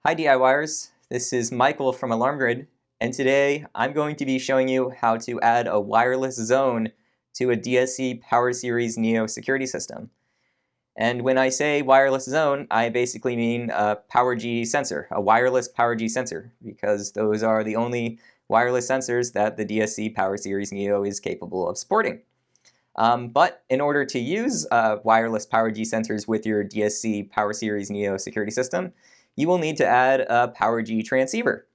Hi DIYers, this is Michael from AlarmGrid, and today I'm going to be showing you how to add a wireless zone to a DSC PowerSeries NEO security system. And when I say wireless zone, I basically mean a PowerG sensor, a wireless PowerG sensor, because those are the only wireless sensors that the DSC PowerSeries NEO is capable of supporting. But in order to use wireless PowerG sensors with your DSC PowerSeries NEO security system, you will need to add a PowerG transceiver.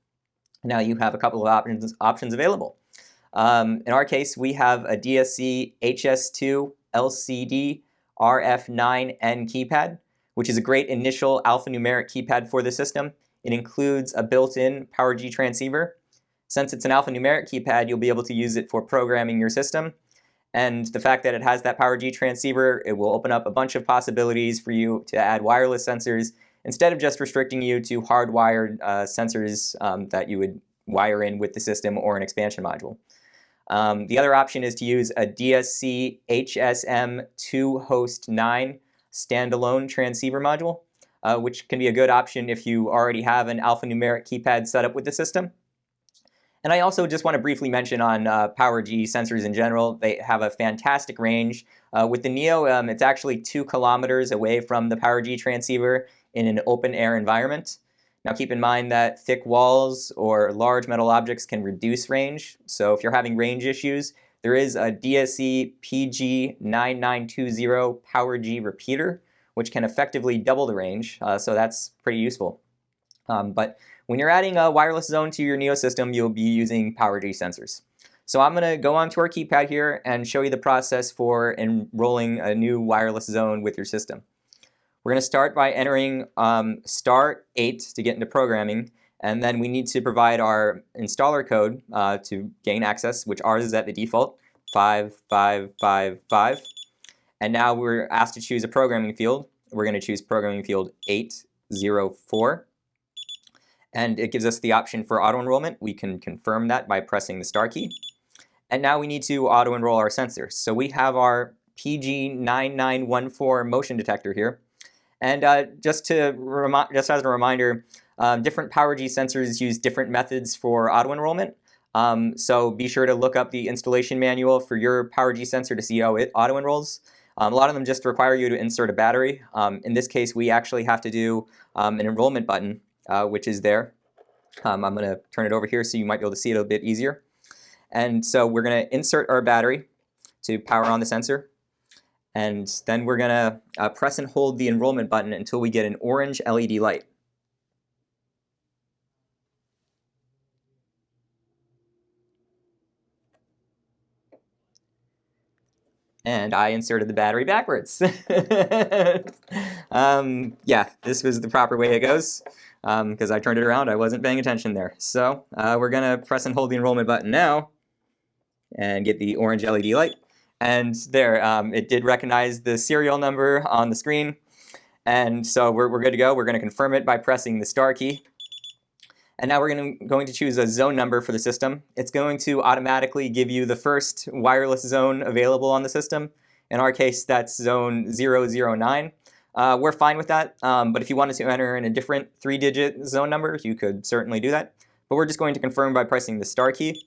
Now you have a couple of options available. In our case, we have a DSC HS2LCDRF9 N Keypad, which is a great initial alphanumeric keypad for the system. It includes a built-in PowerG transceiver. Since it's an alphanumeric keypad, you'll be able to use it for programming your system. And the fact that it has that PowerG transceiver, it will open up a bunch of possibilities for you to add wireless sensors instead of just restricting you to hardwired sensors that you would wire in with the system or an expansion module. The other option is to use a DSC HSM2-host9 standalone transceiver module, which can be a good option if you already have an alphanumeric keypad set up with the system. And I also just want to briefly mention on PowerG sensors in general. They have a fantastic range. With the NEO, it's actually 2 kilometers away from the PowerG transceiver in an open air environment. Now keep in mind that thick walls or large metal objects can reduce range. So if you're having range issues, there is a DSC PG9920 PowerG repeater, which can effectively double the range. So that's pretty useful. But when you're adding a wireless zone to your NEO system, you'll be using PowerG sensors. So I'm going to go onto our keypad here and show you the process for enrolling a new wireless zone with your system. We're going to start by entering *8 to get into programming, and then we need to provide our installer code to gain access, which ours is at the default, 5555. And now we're asked to choose a programming field. We're going to choose programming field 804. And it gives us the option for auto-enrollment. We can confirm that by pressing the star key. And now we need to auto-enroll our sensors. So we have our PG9914 motion detector here. And just as a reminder, different PowerG sensors use different methods for auto-enrollment. So be sure to look up the installation manual for your PowerG sensor to see how it auto-enrolls. A lot of them just require you to insert a battery. In this case, we actually have to do an enrollment button, which is there. I'm going to turn it over here so you might be able to see it a bit easier. And so we're going to insert our battery to power on the sensor. And then we're going to press and hold the enrollment button until we get an orange LED light. And I inserted the battery backwards. Yeah, this was the proper way it goes. Because I turned it around, I wasn't paying attention there. So we're going to press and hold the enrollment button now and get the orange LED light. And there, it did recognize the serial number on the screen. And so we're good to go. We're going to confirm it by pressing the star key. And now we're going to choose a zone number for the system. It's going to automatically give you the first wireless zone available on the system. In our case, that's zone 009. We're fine with that, but if you wanted to enter in a different 3-digit zone number, you could certainly do that. But we're just going to confirm by pressing the star key.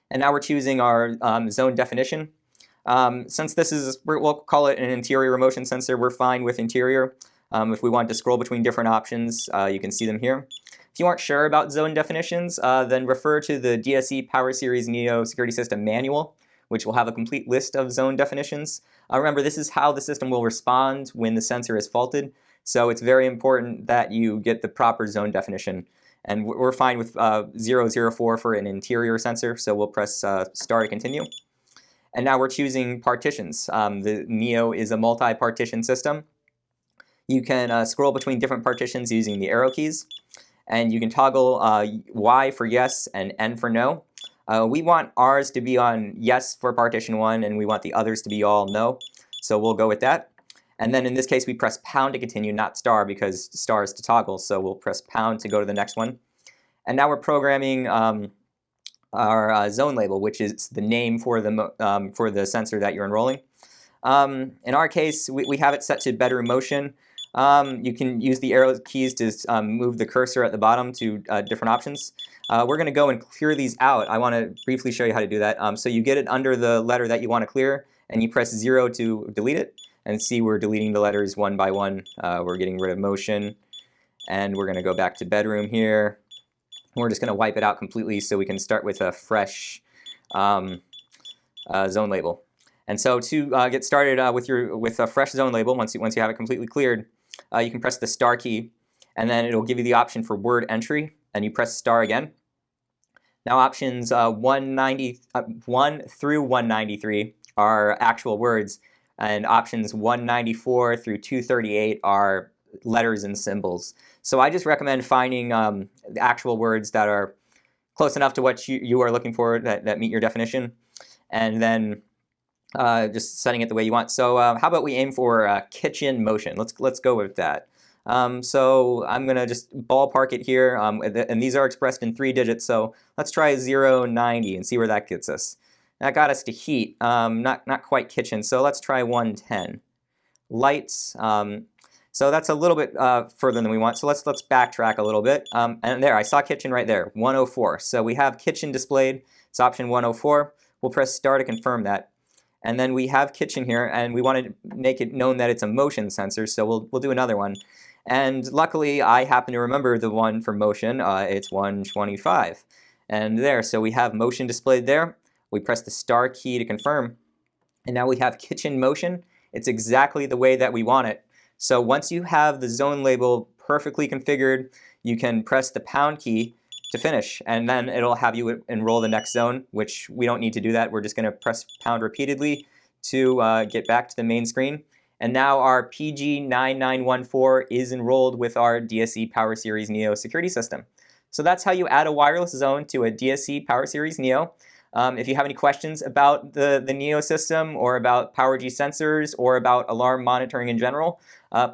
And now we're choosing our zone definition. Since this is, we'll call it an interior motion sensor, we're fine with interior. If we want to scroll between different options, you can see them here. If you aren't sure about zone definitions, then refer to the DSC PowerSeries NEO Security System Manual, which will have a complete list of zone definitions. Remember, this is how the system will respond when the sensor is faulted, so it's very important that you get the proper zone definition. And we're fine with 004 for an interior sensor, so we'll press star to continue. And now we're choosing partitions. The NEO is a multi-partition system. You can scroll between different partitions using the arrow keys, and you can toggle Y for yes and N for no. We want ours to be on yes for partition 1, and we want the others to be all no. So we'll go with that. And then in this case, we press pound to continue, not star, because star is to toggle. So we'll press pound to go to the next one. And now we're programming our zone label, which is the name for the sensor that you're enrolling. In our case, we have it set to bedroom motion. You can use the arrow keys to move the cursor at the bottom to different options. We're going to go and clear these out. I want to briefly show you how to do that. So you get it under the letter that you want to clear, and you press 0 to delete it. And see, we're deleting the letters one by one. We're getting rid of motion. And we're going to go back to bedroom here. We're just going to wipe it out completely so we can start with a fresh zone label. And so to get started with a fresh zone label, once you have it completely cleared, you can press the star key, and then it'll give you the option for word entry, and you press star again. Now options 1 through 193 are actual words, and options 194 through 238 are letters and symbols. So I just recommend finding the actual words that are close enough to what you are looking for, that meet your definition, and then just setting it the way you want. So how about we aim for kitchen motion? Let's go with that. So I'm going to just ballpark it here, and these are expressed in 3 digits, so let's try 090 and see where that gets us. That got us to heat, not quite kitchen, so let's try 110. Lights, so that's a little bit further than we want, so let's backtrack a little bit. And there, I saw kitchen right there, 104. So we have kitchen displayed, it's option 104. We'll press star to confirm that. And then we have kitchen here, and we want to make it known that it's a motion sensor, so we'll do another one. And luckily, I happen to remember the one for motion. It's 125. And there, so we have motion displayed there. We press the star key to confirm. And now we have kitchen motion. It's exactly the way that we want it. So once you have the zone label perfectly configured, you can press the pound key to finish, and then it'll have you enroll the next zone, which we don't need to do that. We're just going to press pound repeatedly to get back to the main screen. And now our PG9914 is enrolled with our DSC PowerSeries NEO security system. So that's how you add a wireless zone to a DSC PowerSeries NEO. If you have any questions about the NEO system, or about PowerG sensors, or about alarm monitoring in general,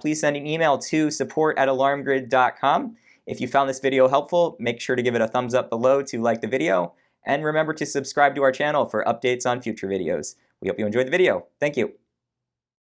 please send an email to support@alarmgrid.com. If you found this video helpful, make sure to give it a thumbs up below to like the video, and remember to subscribe to our channel for updates on future videos. We hope you enjoyed the video. Thank you.